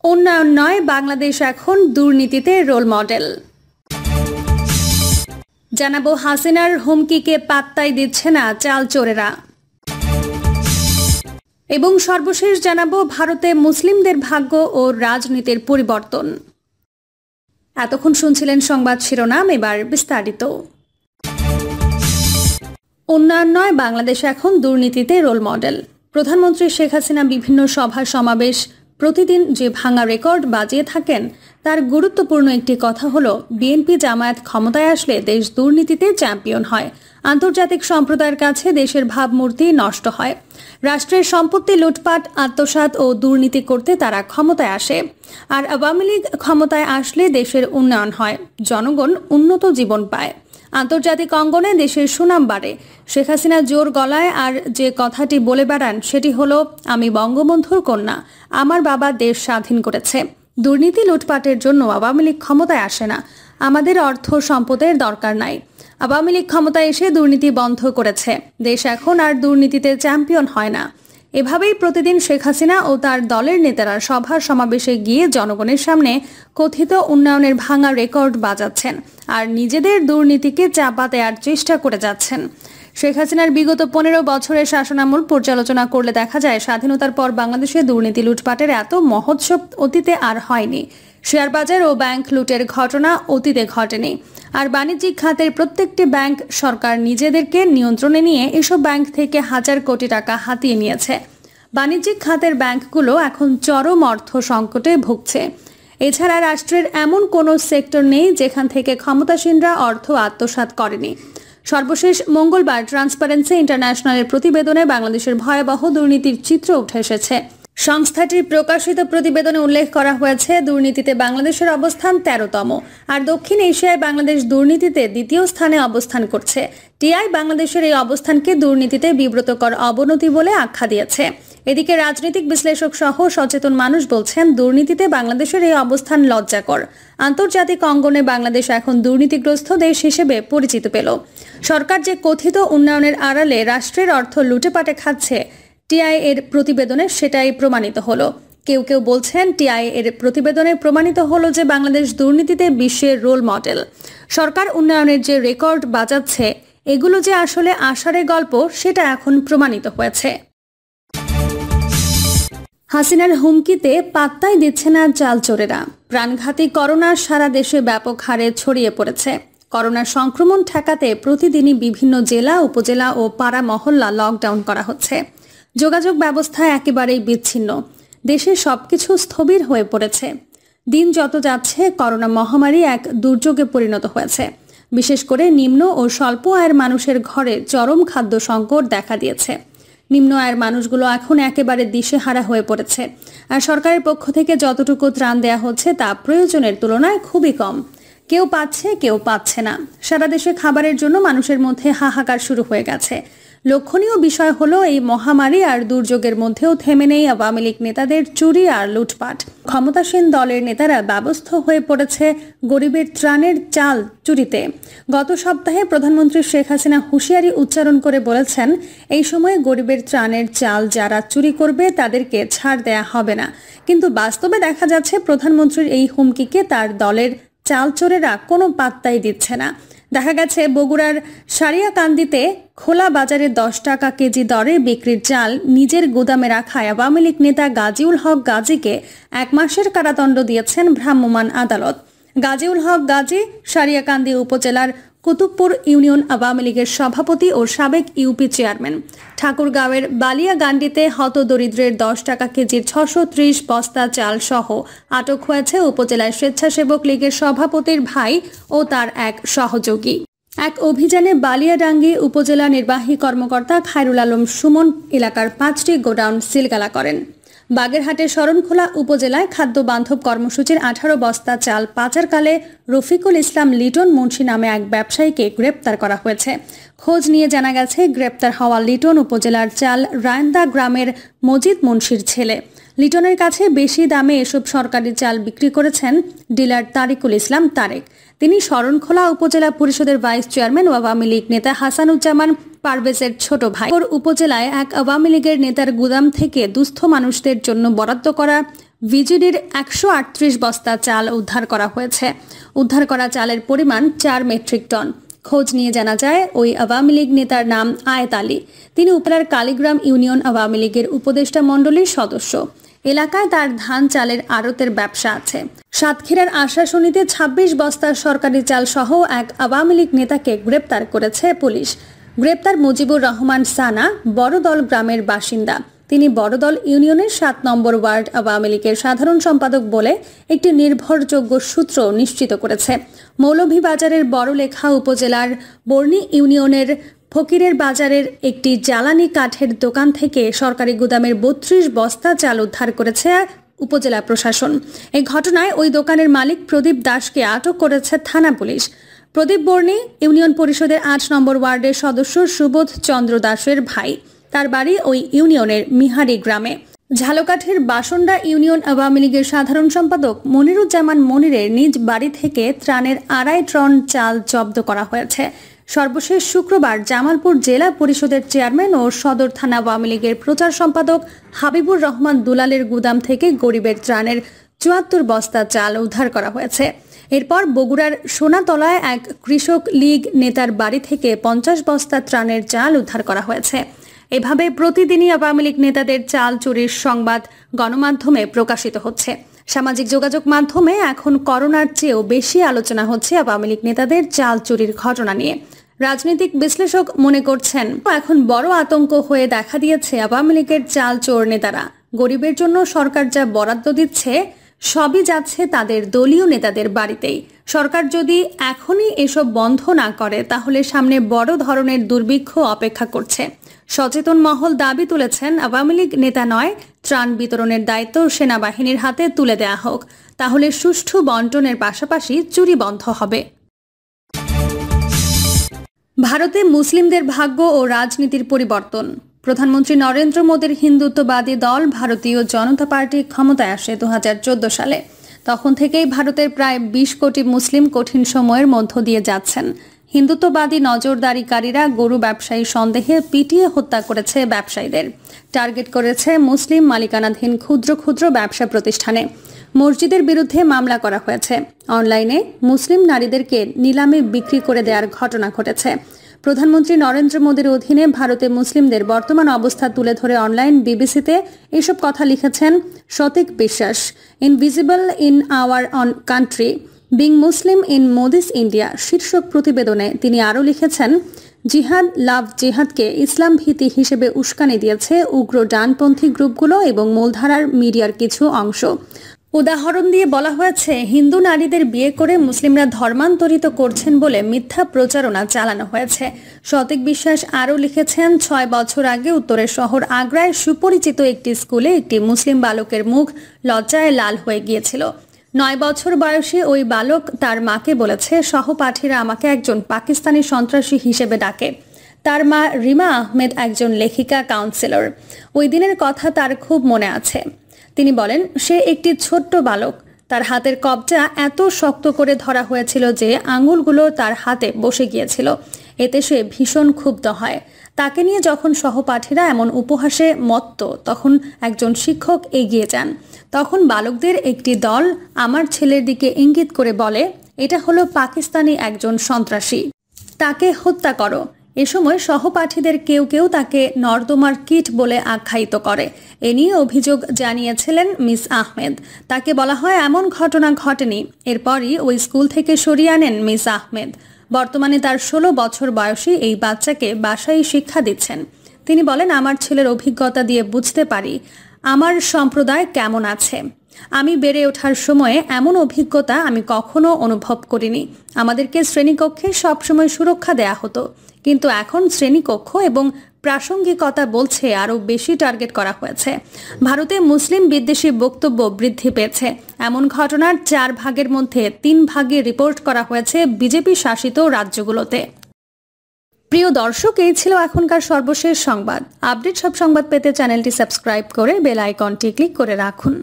উন্নয়ন নয়, বাংলাদেশ এখন দুর্নীতিতে রোল মডেল। জানাবো হাসিনার হুমকিকে পাত্তাই দিচ্ছে না চাল চোরেরা। এবং সর্বশেষ জানাবো ভারতে মুসলিমদের ভাগ্য ও রাজনীতির পরিবর্তন। এতক্ষণ শুনছিলেন সংবাদ শিরোনাম, এবার বিস্তারিত। উন্নয়ন নয়, বাংলাদেশ এখন দুর্নীতিতে রোল মডেল। প্রধানমন্ত্রী শেখ হাসিনা বিভিন্ন সভা সমাবেশ প্রতিদিন যে ভাঙা রেকর্ড বাজিয়ে থাকেন, তার গুরুত্বপূর্ণ একটি কথা হলো বিএনপি জামায়াত ক্ষমতায় আসলে দেশ দুর্নীতিতে চ্যাম্পিয়ন হয়। আন্তর্জাতিক সম্প্রদায়ের কাছে দেশের ভাবমূর্তি নষ্ট হয়। রাষ্ট্রের সম্পত্তি লুটপাট, আত্মসাৎ ও দুর্নীতি করতে তারা ক্ষমতায় আসে। আর আওয়ামী লীগ ক্ষমতায় আসলে দেশের উন্নয়ন হয়, জনগণ উন্নত জীবন পায়, আন্তর্জাতিক অঙ্গনে দেশের সুনাম বাড়ে। শেখ হাসিনা জোর গলায় আর যে কথাটি বলে বেড়ান সেটি হলো, আমি বঙ্গবন্ধুর কন্যা, আমার বাবা দেশ স্বাধীন করেছে। দুর্নীতি লুটপাটের জন্য আওয়ামী লীগ ক্ষমতায় আসে না, আমাদের অর্থ সম্পদের দরকার নাই। আওয়ামী লীগ ক্ষমতায় এসে দুর্নীতি বন্ধ করেছে, দেশ এখন আর দুর্নীতিতে চ্যাম্পিয়ন হয় না। এভাবেই প্রতিদিন শেখ হাসিনা ও তার দলের নেতারা সভা সমাবেশে গিয়ে জনগণের সামনে কথিত উন্নয়নের ভাঙা রেকর্ড বাজাচ্ছেন আর নিজেদের দুর্নীতিকে চাপা দেওয়ার চেষ্টা করে যাচ্ছেন। শেখ হাসিনার বিগত 15 বছরের শাসনামল পর্যালোচনা করলে দেখা যায়, স্বাধীনতার পর বাংলাদেশে দুর্নীতি লুটপাটের এত মহোৎসব অতীতে আর হয়নি। শেয়ার বাজার ও ব্যাংক লুটের ঘটনা অতীতে ঘটেনি। আর বাণিজ্যিক খাতের প্রত্যেকটি ব্যাংক সরকার নিজেদেরকে নিয়ন্ত্রণে নিয়ে এসব ব্যাংক থেকে হাজার কোটি টাকা হাতিয়ে নিয়েছে। বাণিজ্যিক খাতের ব্যাংকগুলো এখন চরম অর্থ সংকটে ভুগছে। এছাড়া রাষ্ট্রের এমন কোনো সেক্টর নেই যেখান থেকে ক্ষমতাসীনরা অর্থ আত্মসাৎ করেনি। সর্বশেষ মঙ্গলবার ট্রান্সপারেন্সি ইন্টারন্যাশনালের প্রতিবেদনে বাংলাদেশের ভয়াবহ দুর্নীতির চিত্র উঠে এসেছে। সংস্থাটির প্রকাশিত প্রতিবেদনে উল্লেখ করা হয়েছে, দুর্নীতিতে বাংলাদেশের অবস্থান 13তম, আর দক্ষিণ এশিয়ায় বাংলাদেশ দুর্নীতিতে দ্বিতীয় স্থানে অবস্থান করছে। টিআই বাংলাদেশের এই অবস্থানকে দুর্নীতিতে বিব্রতকর অবনতি বলে আখ্যা দিয়েছে। এদিকে রাজনৈতিক বিশ্লেষক সহ সচেতন মানুষ বলছেন, দুর্নীতিতে বাংলাদেশের এই অবস্থান লজ্জাকর। আন্তর্জাতিক অঙ্গনে বাংলাদেশ এখন দুর্নীতিগ্রস্ত দেশ হিসেবে পরিচিত পেল। সরকার যে কথিত উন্নয়নের আড়ালে রাষ্ট্রের অর্থ লুটেপাটে খাচ্ছে, টিআই এর প্রতিবেদনে সেটাই প্রমাণিত হলো। কেউ কেউ বলছেন, টিআই এর প্রতিবেদনে প্রমাণিত হলো যে বাংলাদেশ দুর্নীতিতে বিশ্বের রোল মডেল। সরকার উন্নয়নের যে রেকর্ড বাজাচ্ছে, এগুলো যে আসলে আষাঢ়ে গল্প, সেটা এখন প্রমাণিত হয়েছে। হাসিনার হুমকিতে পাত্তাই দিচ্ছে না চাল চোরেরা। প্রাণঘাতী করোনা সারা দেশে ব্যাপক হারে ছড়িয়ে পড়েছে। করোনা সংক্রমণ ঠেকাতে প্রতিদিনই বিভিন্ন জেলা, উপজেলা ও পাড়া মহল্লা লকডাউন করা হচ্ছে। যোগাযোগ ব্যবস্থা একেবারেই বিচ্ছিন্ন। দেশে সবকিছু স্থবির হয়ে পড়েছে। দিন যত যাচ্ছে, করোনা মহামারী এক দুর্যোগে পরিণত হয়েছে। বিশেষ করে নিম্ন ও স্বল্প আয়ের মানুষের ঘরে চরম খাদ্য সংকট দেখা দিয়েছে। নিম্ন আয়ের মানুষগুলো এখন একেবারে দিশেহারা হয়ে পড়েছে। আর সরকারের পক্ষ থেকে যতটুকু ত্রাণ দেয়া হচ্ছে তা প্রয়োজনের তুলনায় খুবই কম। কেউ পাচ্ছে, কেউ পাচ্ছে না। সারা দেশে খাবারের জন্য মানুষের মধ্যে হাহাকার শুরু হয়ে গেছে। লক্ষণীয় বিষয় হলো, এই মহামারী আর দুর্যোগের মধ্যেও থেমে নেই আওয়ামী লীগ নেতাদের চুরি আর লুটপাট। ক্ষমতাসীন দলের নেতারা ব্যবস্থ হয়ে পড়েছে গরিবের ত্রাণের চাল চুরিতে। গত সপ্তাহে প্রধানমন্ত্রী শেখ হাসিনা হুঁশিয়ারি উচ্চারণ করে বলেছেন, এই সময়ে গরিবের ত্রাণের চাল যারা চুরি করবে তাদেরকে ছাড় দেয়া হবে না। কিন্তু বাস্তবে দেখা যাচ্ছে, প্রধানমন্ত্রীর এই হুমকিকে তার দলের চাল চোরেরা কোনো পাত্তাই দিচ্ছে না। দেখা গেছে, বগুড়ার সারিয়াকান্দিতে খোলা বাজারে 10 টাকা কেজি দরে বিক্রির চাল নিজের গুদামে রাখায় আওয়ামী লীগ নেতা গাজীউল হক গাজীকে 1 মাসের কারাদণ্ড দিয়েছেন ভ্রাম্যমাণ আদালত। গাজীউল হক গাজী সারিয়াকান্দি উপজেলার কুতুবপুর ইউনিয়ন আওয়ামী লীগের সভাপতি ও সাবেক ইউপি চেয়ারম্যান। ঠাকুরগাঁওয়ের বালিয়াগান্ডিতে হতদরিদ্রের 10 টাকা কেজির 630 বস্তা চাল সহ আটক হয়েছে উপজেলার স্বেচ্ছাসেবক লীগের সভাপতির ভাই ও তার এক সহযোগী। এক অভিযানে বালিয়াডাঙ্গি উপজেলা নির্বাহী কর্মকর্তা খায়রুল আলম সুমন এলাকার 5টি গোডাউন সিলগালা করেন। বাগেরহাটের শরণখোলা উপজেলায় খাদ্য বান্ধব কর্মসূচির 18 বস্তা চাল পাচারকালে রফিকুল ইসলাম লিটন মুন্সি নামে এক ব্যবসায়ীকে গ্রেপ্তার করা হয়েছে। খোঁজ নিয়ে জানা গেছে, গ্রেপ্তার হওয়া লিটন উপজেলার চাল রায়ন্দা গ্রামের মজিদ মুন্সির ছেলে। লিটনের কাছে বেশি দামে এসব সরকারি চাল বিক্রি করেছেন ডিলার তারিকুল ইসলাম তারেক। তিনি শরণখোলা উপজেলা পরিষদের ভাইস চেয়ারম্যান ও আওয়ামী লীগ নেতা হাসানুজ্জামান পারভেজের ছোট ভাই। উপজেলায় এক আওয়ামী লীগের নেতার গুদাম থেকে দুস্থ মানুষদের জন্য বরাদ্দ করা ভিজিডির 138 বস্তা চাল উদ্ধার করা হয়েছে। উদ্ধার করা চালের পরিমাণ 4 মেট্রিক টন। খোঁজ নিয়ে জানা যায় ওই আওয়ামী লীগ নেতার নাম আয়েত আলী। তিনি উপজেলার কালীগ্রাম ইউনিয়ন আওয়ামী লীগের উপদেষ্টা মণ্ডলীর সদস্য। এলাকায় তার ধান চালের আড়তের ব্যবসা আছে। সাতক্ষীরার আশাশুনিতে 26 বস্তার সরকারি চাল সহ এক আওয়ামী লীগ নেতাকে গ্রেপ্তার করেছে পুলিশ। গ্রেপ্তার মুজিবুর রহমান সানা বড়দল গ্রামের বাসিন্দা। তিনি বড়দল ইউনিয়নের 7 নম্বর ওয়ার্ড আওয়ামী লীগের সাধারণ সম্পাদক বলে একটি নির্ভরযোগ্য সূত্র নিশ্চিত করেছে। মৌলভীবাজারের বড়লেখা উপজেলার বর্ণী ইউনিয়নের ফকিরের বাজারের একটি জ্বালানি কাঠের দোকান থেকে সরকারি গুদামের 32 বস্তা চাল উদ্ধার করেছে উপজেলা প্রশাসন। এই ঘটনায় ওই দোকানের মালিক প্রদীপ দাসকে আটক করেছে থানা পুলিশ। প্রদীপ বর্ণী ইউনিয়ন পরিষদের 8 নম্বর ওয়ার্ডের সদস্য সুবোধ চন্দ্র দাসের ভাই। তার বাড়ি ওই ইউনিয়নের মিহারি গ্রামে। ঝালকাঠির বাসন্ডা ইউনিয়ন আওয়ামী লীগের সাধারণ সম্পাদক মনিরুজ্জামান মনিরের নিজ বাড়ি থেকে ত্রাণের 2.5 টন চাল জব্দ করা হয়েছে। সর্বশেষ শুক্রবার জামালপুর জেলা পরিষদের চেয়ারম্যান ও সদর থানা আওয়ামী লীগের প্রচার সম্পাদক হাবিবুর রহমান দুলালের গুদাম থেকে গরিবের ত্রাণের 74 বস্তা চাল উদ্ধার করা হয়েছে। এরপর বগুড়ার সোনাতলায় এক কৃষক লীগ নেতার বাড়ি থেকে 50 বস্তা ত্রাণের চাল উদ্ধার করা হয়েছে। এভাবে প্রতিদিনই আওয়ামী লীগ নেতাদের চাল চুরির সংবাদ গণমাধ্যমে প্রকাশিত হচ্ছে। সামাজিক যোগাযোগ মাধ্যমে এখন করোনার চেয়েও বেশি আলোচনা হচ্ছে আওয়ামী লীগ নেতাদের চাল চুরির ঘটনা নিয়ে। রাজনৈতিক বিশ্লেষক মনে করছেন এখন বড় আতঙ্ক হয়ে দেখা দিয়েছে আওয়ামী লীগের চাল চোর নেতারা। গরিবের জন্য সরকার যা বরাদ্দ দিচ্ছে সবই যাচ্ছে তাদের দলীয় নেতাদের বাড়িতেই। সরকার যদি এখনই এসব বন্ধ না করে তাহলে সামনে বড় ধরনের দুর্ভিক্ষ অপেক্ষা করছে। সচেতন মহল দাবি তুলেছেন আওয়ামী লীগ নেতা নয়, ত্রাণ বিতরণের দায়িত্ব সেনাবাহিনীর হাতে তুলে দেয়া হোক। তাহলে সুষ্ঠু বন্টনের পাশাপাশি চুরি বন্ধ হবে। ভারতে মুসলিমদের ভাগ্য ও রাজনীতির পরিবর্তন। প্রধানমন্ত্রী নরেন্দ্র মোদীর হিন্দুত্ববাদী দল ভারতীয় জনতা পার্টি ক্ষমতায় আসে 2014 সালে। তখন থেকেই ভারতের প্রায় 20 কোটি মুসলিম কঠিন সময়ের মধ্য দিয়ে যাচ্ছেন। হিন্দুত্ববাদী নজরদারিকারীরা গরু ব্যবসায়ী সন্দেহে পিটিয়ে হত্যা করেছে ব্যবসায়ীদের। টার্গেট করেছে মুসলিম মালিকানাধীন ক্ষুদ্র ক্ষুদ্র ব্যবসা প্রতিষ্ঠানে। মসজিদের বিরুদ্ধে মামলা করা হয়েছে। অনলাইনে মুসলিম নারীদেরকে নিলামে বিক্রি করে দেওয়ার ঘটনা ঘটেছে। প্রধানমন্ত্রী নরেন্দ্র মোদীর অধীনে ভারতে মুসলিমদের বর্তমান অবস্থা তুলে ধরে অনলাইন বিবিসিতে এসব কথা লিখেছেন শতিক বিশ্বাস। Invisible in our on country being Muslim in Modi's India শীর্ষক প্রতিবেদনে তিনি আরও লিখেছেন, জিহাদ লাভ জিহাদকে ইসলাম ভীতি হিসেবে উস্কানি দিয়েছে উগ্র ডানপন্থী গ্রুপগুলো এবং মূলধারার মিডিয়ার কিছু অংশ। উদাহরণ দিয়ে বলা হয়েছে, হিন্দু নারীদের বিয়ে করে মুসলিমরা ধর্মান্তরিত করছেন বলে মিথ্যা প্রচারণা চালানো হয়েছে। শতিক বিশ্বাস আরও লিখেছেন, 6 বছর আগে উত্তরের শহর আগ্রায় সুপরিচিত একটি স্কুলে একটি মুসলিম বালকের মুখ লজ্জায় লাল হয়ে গিয়েছিল। 9 বছর বয়সী ওই বালক তার মাকে বলেছে, সহপাঠীরা আমাকে একজন পাকিস্তানি সন্ত্রাসী হিসেবে ডাকে। তার মা রিমা আহমেদ একজন লেখিকা কাউন্সিলর। ওই দিনের কথা তার খুব মনে আছে। তিনি বলেন, সে একটি ছোট্ট বালক। তার হাতের কবজা এত শক্ত করে ধরা হয়েছিল যে আঙুলগুলো তার হাতে বসে গিয়েছিল। এতে সে ভীষণ ক্ষুব্ধ হয়। তাকে নিয়ে যখন সহপাঠীরা এমন উপহাসে মত্ত তখন একজন শিক্ষক এগিয়ে যান। তখন বালকদের একটি দল আমার ছেলের দিকে ইঙ্গিত করে বলে, এটা হলো পাকিস্তানি একজন সন্ত্রাসী, তাকে হত্যা করো। এ সময় সহপাঠীদের কেউ কেউ তাকে নর্দমার কিট বলে আখ্যায়িত করে। এ নিয়ে অভিযোগ জানিয়েছিলেন মিস আহমেদ। তাকে বলা হয় এমন ঘটনা ঘটেনি। এরপরই ওই স্কুল থেকে সরিয়ে আনেন মিস আহমেদ। বর্তমানে তার 16 বছর বয়সী এই বাচ্চাকে বাসায় শিক্ষা দিচ্ছেন। তিনি বলেন, আমার ছেলের অভিজ্ঞতা দিয়ে বুঝতে পারি আমার সম্প্রদায় কেমন আছে। আমি বেড়ে ওঠার সময়ে এমন অভিজ্ঞতা আমি কখনো অনুভব করিনি। আমাদেরকে শ্রেণীকক্ষে সবসময় সুরক্ষা দেয়া হতো, কিন্তু এখন শ্রেণীকক্ষ এবং প্রাসঙ্গিকতা বলছে আরও বেশি টার্গেট করা হয়েছে। ভারতে মুসলিম বিদ্বেষী বক্তব্য বৃদ্ধি পেয়েছে। এমন ঘটনার 4 ভাগের মধ্যে 3 ভাগে রিপোর্ট করা হয়েছে বিজেপি শাসিত রাজ্যগুলোতে। প্রিয় দর্শক, এই ছিল এখনকার সর্বশেষ সংবাদ। আপডেট সব সংবাদ পেতে চ্যানেলটি সাবস্ক্রাইব করে বেল আইকনটি ক্লিক করে রাখুন।